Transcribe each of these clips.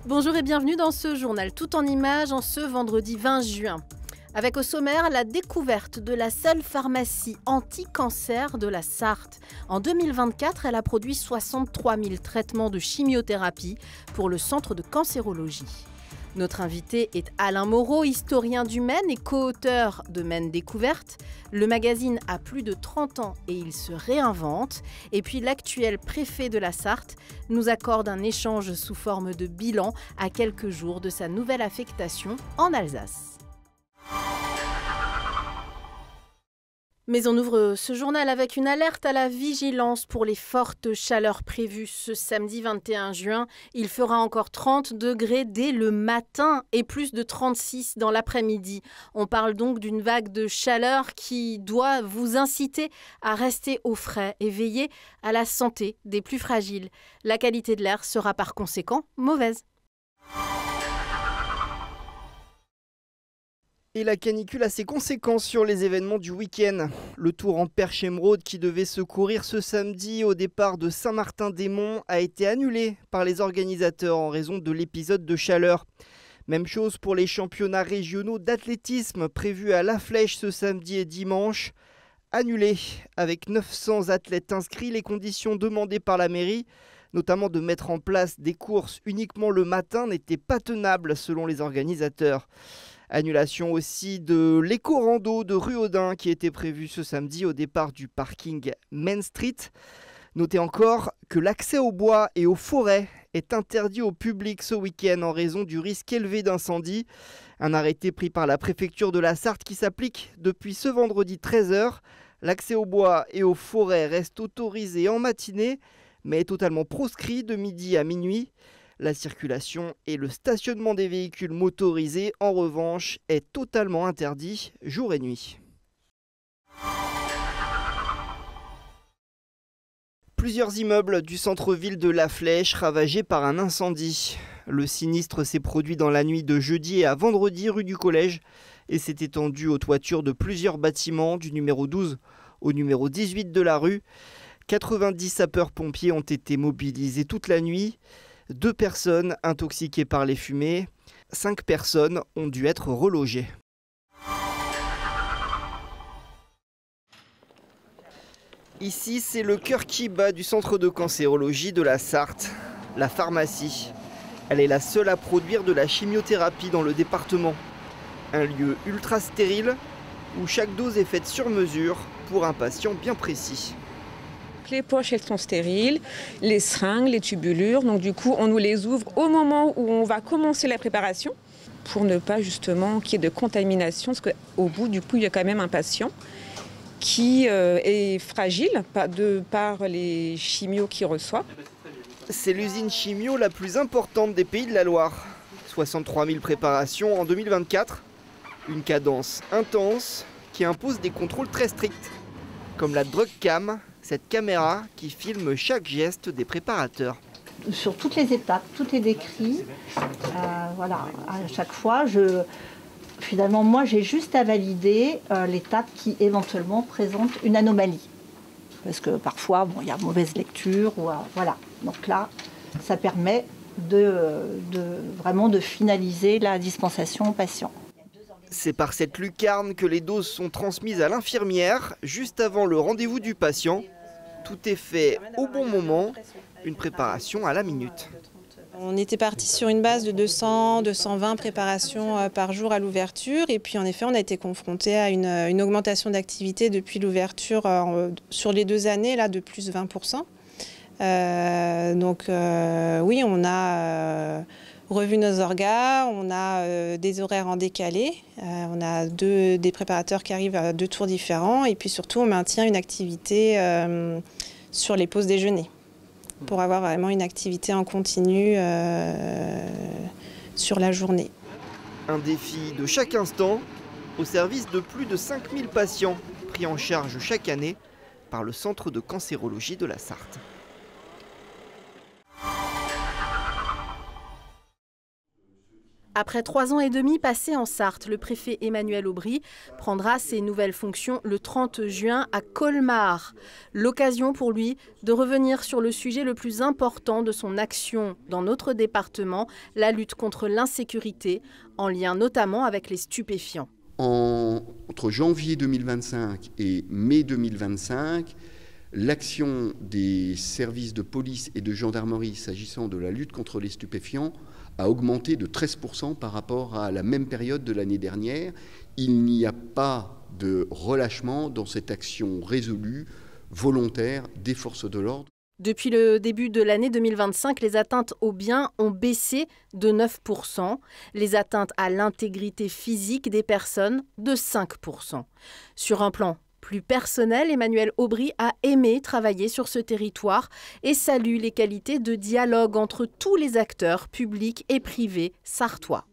Bonjour et bienvenue dans ce journal tout en images en ce vendredi 20 juin. Avec au sommaire la découverte de la seule pharmacie anti-cancer de la Sarthe. En 2024, elle a produit 63 000 traitements de chimiothérapie pour le centre de cancérologie. Notre invité est Alain Moreau, historien du Maine et co-auteur de Maine Découverte. Le magazine a plus de 30 ans et il se réinvente. Et puis l'actuel préfet de la Sarthe nous accorde un échange sous forme de bilan à quelques jours de sa nouvelle affectation en Alsace. Mais on ouvre ce journal avec une alerte à la vigilance pour les fortes chaleurs prévues ce samedi 21 juin. Il fera encore 30 degrés dès le matin et plus de 36 dans l'après-midi. On parle donc d'une vague de chaleur qui doit vous inciter à rester au frais et veiller à la santé des plus fragiles. La qualité de l'air sera par conséquent mauvaise. Et la canicule a ses conséquences sur les événements du week-end. Le Tour en Perche Émeraude qui devait se courir ce samedi au départ de Saint-Martin-des-Monts a été annulé par les organisateurs en raison de l'épisode de chaleur. Même chose pour les championnats régionaux d'athlétisme prévus à La Flèche ce samedi et dimanche. Annulés. Avec 900 athlètes inscrits, les conditions demandées par la mairie, notamment de mettre en place des courses uniquement le matin, n'étaient pas tenables selon les organisateurs. Annulation aussi de l'éco-rando de Ruaudin qui était prévu ce samedi au départ du parking Main Street. Notez encore que l'accès aux bois et aux forêts est interdit au public ce week-end en raison du risque élevé d'incendie. Un arrêté pris par la préfecture de la Sarthe qui s'applique depuis ce vendredi 13h. L'accès aux bois et aux forêts reste autorisé en matinée mais est totalement proscrit de midi à minuit. La circulation et le stationnement des véhicules motorisés, en revanche, est totalement interdit jour et nuit. Plusieurs immeubles du centre-ville de La Flèche ravagés par un incendie. Le sinistre s'est produit dans la nuit de jeudi à vendredi rue du Collège et s'est étendu aux toitures de plusieurs bâtiments du numéro 12 au numéro 18 de la rue. 90 sapeurs-pompiers ont été mobilisés toute la nuit. 2 personnes intoxiquées par les fumées, 5 personnes ont dû être relogées. Ici, c'est le cœur qui bat du centre de cancérologie de la Sarthe, la pharmacie. Elle est la seule à produire de la chimiothérapie dans le département. Un lieu ultra stérile où chaque dose est faite sur mesure pour un patient bien précis. Les poches, elles sont stériles, les seringues, les tubulures. Donc du coup, on nous les ouvre au moment où on va commencer la préparation pour ne pas justement qu'il y ait de contamination. Parce qu'au bout, du coup, il y a quand même un patient qui est fragile par les chimios qu'il reçoit. C'est l'usine chimio la plus importante des Pays de la Loire. 63 000 préparations en 2024. Une cadence intense qui impose des contrôles très stricts. Comme la drug cam, cette caméra qui filme chaque geste des préparateurs. Sur toutes les étapes, tout est décrit. Voilà, à chaque fois, finalement, moi, j'ai juste à valider l'étape qui éventuellement présente une anomalie. Parce que parfois, il y a mauvaise lecture. Voilà. Donc là, ça permet vraiment de finaliser la dispensation au patient. C'est par cette lucarne que les doses sont transmises à l'infirmière juste avant le rendez-vous du patient. Tout est fait au bon moment, une préparation à la minute. On était parti sur une base de 200-220 préparations par jour à l'ouverture. Et puis en effet, on a été confronté à une augmentation d'activité depuis l'ouverture sur les 2 années là, de plus de 20%. Oui, on a revu nos orgas, on a des horaires en décalé, on a des préparateurs qui arrivent à 2 tours différents et puis surtout on maintient une activité sur les pauses déjeuner pour avoir vraiment une activité en continu sur la journée. Un défi de chaque instant au service de plus de 5000 patients pris en charge chaque année par le centre de cancérologie de la Sarthe. Après 3 ans et demi passés en Sarthe, le préfet Emmanuel Aubry prendra ses nouvelles fonctions le 30 juin à Colmar. L'occasion pour lui de revenir sur le sujet le plus important de son action dans notre département, la lutte contre l'insécurité, en lien notamment avec les stupéfiants. Entre janvier 2025 et mai 2025, l'action des services de police et de gendarmerie s'agissant de la lutte contre les stupéfiants a augmenté de 13% par rapport à la même période de l'année dernière. Il n'y a pas de relâchement dans cette action résolue, volontaire des forces de l'ordre. Depuis le début de l'année 2025, les atteintes aux biens ont baissé de 9%, les atteintes à l'intégrité physique des personnes de 5%. Sur un plan plus personnel, Emmanuel Aubry a aimé travailler sur ce territoire et salue les qualités de dialogue entre tous les acteurs publics et privés sarthois.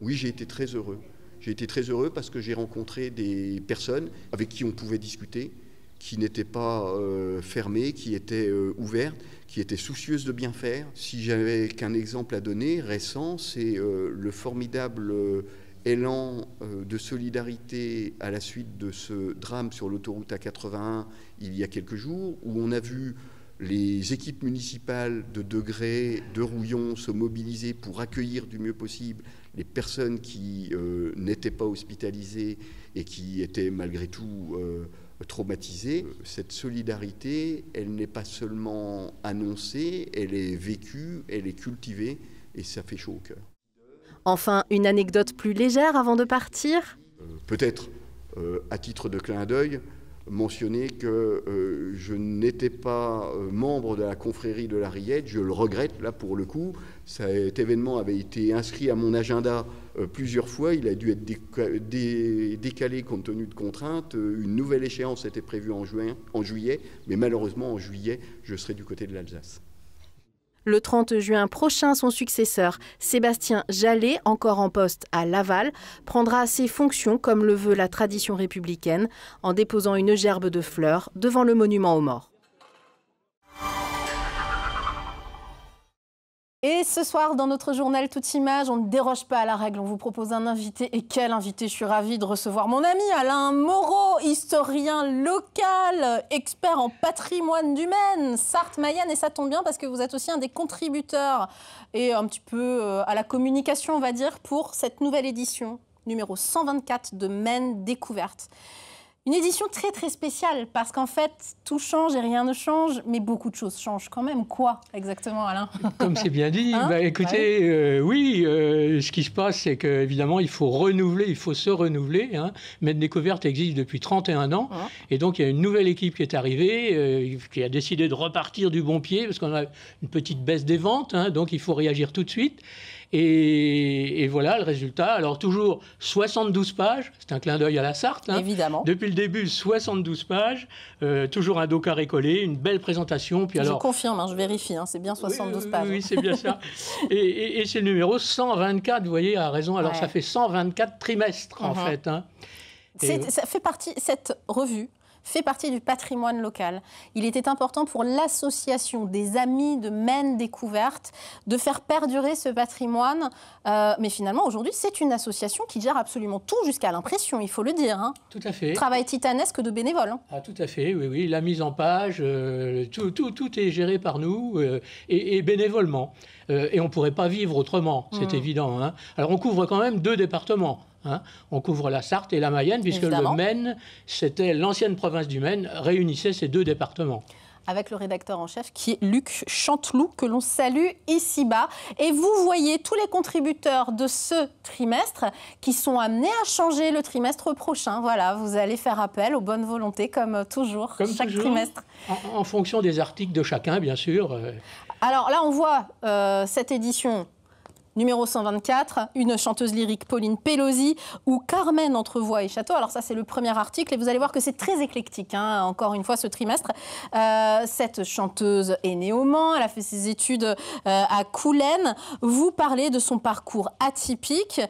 Oui, j'ai été très heureux. J'ai été très heureux parce que j'ai rencontré des personnes avec qui on pouvait discuter, qui n'étaient pas fermées, qui étaient ouvertes, qui étaient soucieuses de bien faire. Si j'avais qu'un exemple à donner récent, c'est le formidable élan de solidarité à la suite de ce drame sur l'autoroute A81 il y a quelques jours, où on a vu les équipes municipales de Degré, de Rouillon se mobiliser pour accueillir du mieux possible les personnes qui n'étaient pas hospitalisées et qui étaient malgré tout traumatisées. Cette solidarité, elle n'est pas seulement annoncée, elle est vécue, elle est cultivée et ça fait chaud au cœur. Enfin, une anecdote plus légère avant de partir. Peut-être, à titre de clin d'œil, mentionner que je n'étais pas membre de la confrérie de la Rillette. Je le regrette, là, pour le coup. Cet événement avait été inscrit à mon agenda plusieurs fois. Il a dû être décalé compte tenu de contraintes. Une nouvelle échéance était prévue en juillet, mais malheureusement, en juillet, je serai du côté de l'Alsace. Le 30 juin prochain, son successeur, Sébastien Jallet, encore en poste à Laval, prendra ses fonctions comme le veut la tradition républicaine, en déposant une gerbe de fleurs devant le monument aux morts. Et ce soir, dans notre journal Toute Image, on ne déroge pas à la règle. On vous propose un invité. Et quel invité! Je suis ravie de recevoir mon ami Alain Moreau, historien local, expert en patrimoine du Maine, Sarthe-Mayenne. Et ça tombe bien parce que vous êtes aussi un des contributeurs et un petit peu à la communication, on va dire, pour cette nouvelle édition, numéro 124 de Maine Découverte. Une édition très très spéciale parce qu'en fait tout change et rien ne change, mais beaucoup de choses changent quand même. Quoi exactement, Alain? Comme c'est bien dit, écoutez, oui, ce qui se passe, c'est qu'évidemment il faut renouveler, il faut se renouveler. Maine Découverte existe depuis 31 ans et donc il y a une nouvelle équipe qui est arrivée, qui a décidé de repartir du bon pied parce qu'on a une petite baisse des ventes, donc il faut réagir tout de suite. Et voilà le résultat. Alors toujours 72 pages, c'est un clin d'œil à la Sarthe. Évidemment. Depuis le début, 72 pages, toujours un dos carré collé, une belle présentation. Puis alors, je confirme, je vérifie, c'est bien 72 pages. Oui, c'est bien ça. Et c'est le numéro 124, vous voyez, à raison. Alors ça fait 124 trimestres en fait. Ça fait partie, cette revue fait partie du patrimoine local. Il était important pour l'association des Amis de Maine Découverte de faire perdurer ce patrimoine. Mais finalement, aujourd'hui, c'est une association qui gère absolument tout jusqu'à l'impression, il faut le dire. Tout à fait. Travail titanesque de bénévoles. Ah, tout à fait, oui. La mise en page, tout est géré par nous et bénévolement. Et on ne pourrait pas vivre autrement, c'est évident. Alors, on couvre quand même 2 départements. On couvre la Sarthe et la Mayenne, puisque le Maine, c'était l'ancienne province du Maine, réunissait ces 2 départements. Avec le rédacteur en chef qui est Luc Chanteloup, que l'on salue ici-bas. Et vous voyez tous les contributeurs de ce trimestre qui sont amenés à changer le trimestre prochain. Voilà, vous allez faire appel aux bonnes volontés, comme toujours, chaque trimestre. En fonction des articles de chacun, bien sûr. Alors là, on voit cette édition numéro 124, une chanteuse lyrique, Pauline Pelosi, ou Carmen entre voix et château. Alors ça, c'est le premier article et vous allez voir que c'est très éclectique, encore une fois, ce trimestre. Cette chanteuse est née au Mans, elle a fait ses études à Coulennes. Vous parlez de son parcours atypique,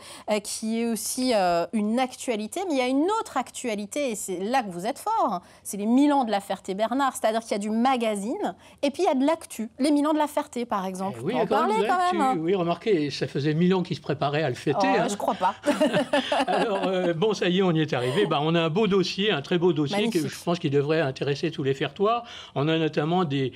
qui est aussi une actualité, mais il y a une autre actualité, et c'est là que vous êtes fort, c'est les 1000 ans de la Ferté-Bernard, c'est-à-dire qu'il y a du magazine, et puis il y a de l'actu, les 1000 ans de la Ferté, par exemple. Oui, on en parlait quand même. Oui, remarquez, ça faisait 1000 ans qu'ils se préparaient à le fêter. Oh, je crois pas. Alors, bon, ça y est, on y est arrivé. On a un beau dossier, un très beau dossier, magnifique, que je pense qu'il devrait intéresser tous les fertois. On a notamment des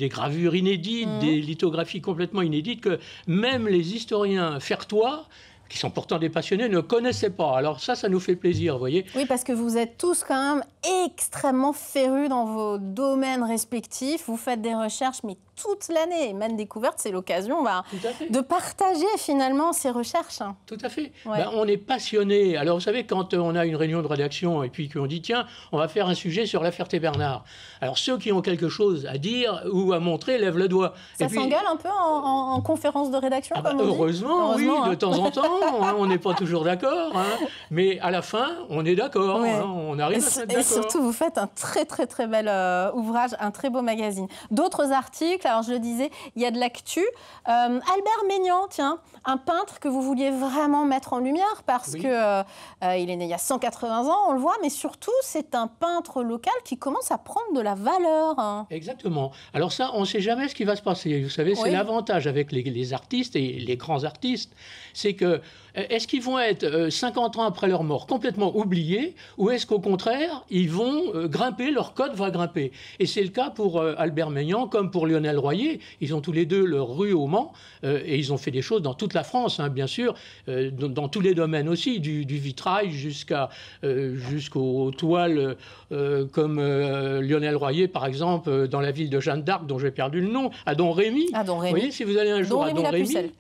gravures inédites, des lithographies complètement inédites que même les historiens fertois, qui sont pourtant des passionnés, ne connaissaient pas. Alors ça nous fait plaisir, vous voyez. Oui, parce que vous êtes tous quand même extrêmement férus dans vos domaines respectifs. Vous faites des recherches, mais toute l'année. Maine Découverte, c'est l'occasion de partager finalement ces recherches. Tout à fait. Ouais. On est passionnés. Alors vous savez, quand on a une réunion de rédaction et puis qu'on dit, tiens, on va faire un sujet sur la Ferté-Bernard. Alors ceux qui ont quelque chose à dire ou à montrer lèvent le doigt. Ça s'engueule un peu en conférence de rédaction, comme on dit. Heureusement, oui, de temps en temps. On n'est pas toujours d'accord. Mais à la fin, on est d'accord. Ouais. On arrive à se mettre d'accord. Et surtout, vous faites un très, très, très bel ouvrage, un très beau magazine. D'autres articles, alors je le disais, il y a de l'actu. Albert Maignan, tiens, un peintre que vous vouliez vraiment mettre en lumière parce qu'il est né il y a 180 ans, on le voit, mais surtout, c'est un peintre local qui commence à prendre de la valeur. Exactement. Alors ça, on ne sait jamais ce qui va se passer. Vous savez, c'est l'avantage avec les artistes et les grands artistes, c'est que est-ce qu'ils vont être 50 ans après leur mort complètement oubliés ou est-ce qu'au contraire, ils vont grimper, leur cote va grimper. Et c'est le cas pour Albert Maignan comme pour Lionel Royer. Ils ont tous les deux leur rue au Mans et ils ont fait des choses dans toute la France, bien sûr, dans tous les domaines aussi, du vitrail jusqu'aux toiles comme Lionel Royer, par exemple, dans la ville de Jeanne d'Arc, dont j'ai perdu le nom, à Don Rémy. Vous voyez, si vous allez un jour à Don Rémy,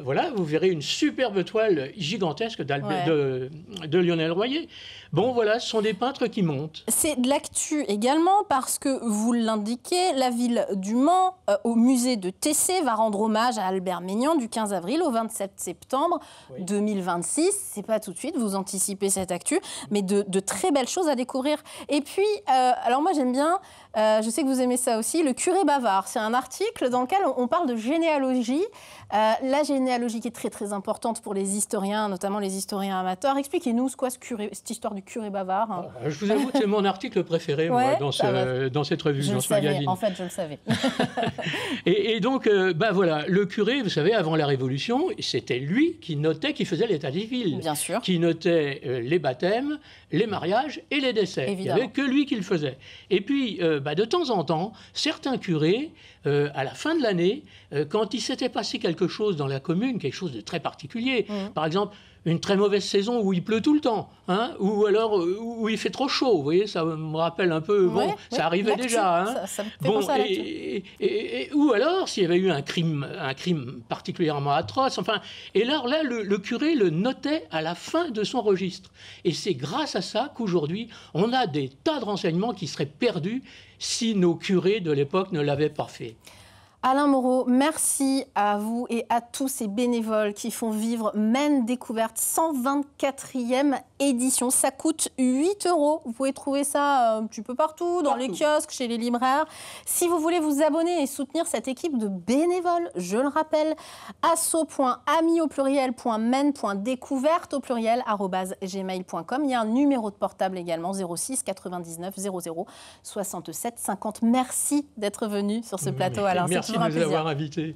voilà, vous verrez une superbe toile gigantesque de Lionel Royer. Bon, voilà, ce sont des peintres qui montent. C'est de l'actu également parce que, vous l'indiquez, la ville du Mans, au musée de Tessé, va rendre hommage à Albert Maignan du 15 avril au 27 septembre 2026. C'est pas tout de suite, vous anticipez cette actu, mais de très belles choses à découvrir. Et puis, alors moi j'aime bien, je sais que vous aimez ça aussi, le curé bavard. C'est un article dans lequel on parle de généalogie. La généalogie qui est très très importante pour les historiens, notamment les historiens amateurs. Expliquez-nous cette histoire du curé bavard. Je vous avoue que c'est mon article préféré moi, dans cette revue, dans ce magazine. En fait, je le savais. et donc, voilà, le curé, vous savez, avant la Révolution, c'était lui qui notait, qui faisait l'état civil. Bien sûr. Qui notait les baptêmes, les mariages et les décès. Évidemment. Il n'y avait que lui qui le faisait. Et puis, de temps en temps, certains curés, à la fin de l'année, quand il s'était passé quelque chose dans la commune, quelque chose de très particulier, par exemple, une très mauvaise saison où il pleut tout le temps, ou alors où il fait trop chaud, vous voyez, ça me rappelle un peu, ça arrivait déjà. Ça me fait penser à l'actu. Ou alors, s'il y avait eu un crime particulièrement atroce, et alors là, le curé le notait à la fin de son registre. Et c'est grâce à ça qu'aujourd'hui, on a des tas de renseignements qui seraient perdus si nos curés de l'époque ne l'avaient pas fait. Alain Moreau, merci à vous et à tous ces bénévoles qui font vivre Maine Découverte 124e édition. Ça coûte 8 €. Vous pouvez trouver ça un petit peu partout, dans les kiosques, chez les libraires. Si vous voulez vous abonner et soutenir cette équipe de bénévoles, je le rappelle, asso.ami au pluriel, .maine.découverte au pluriel, @gmail.com. Il y a un numéro de portable également, 06 99 00 67 50. Merci d'être venu sur ce plateau, Alain. Merci de nous avoir invités.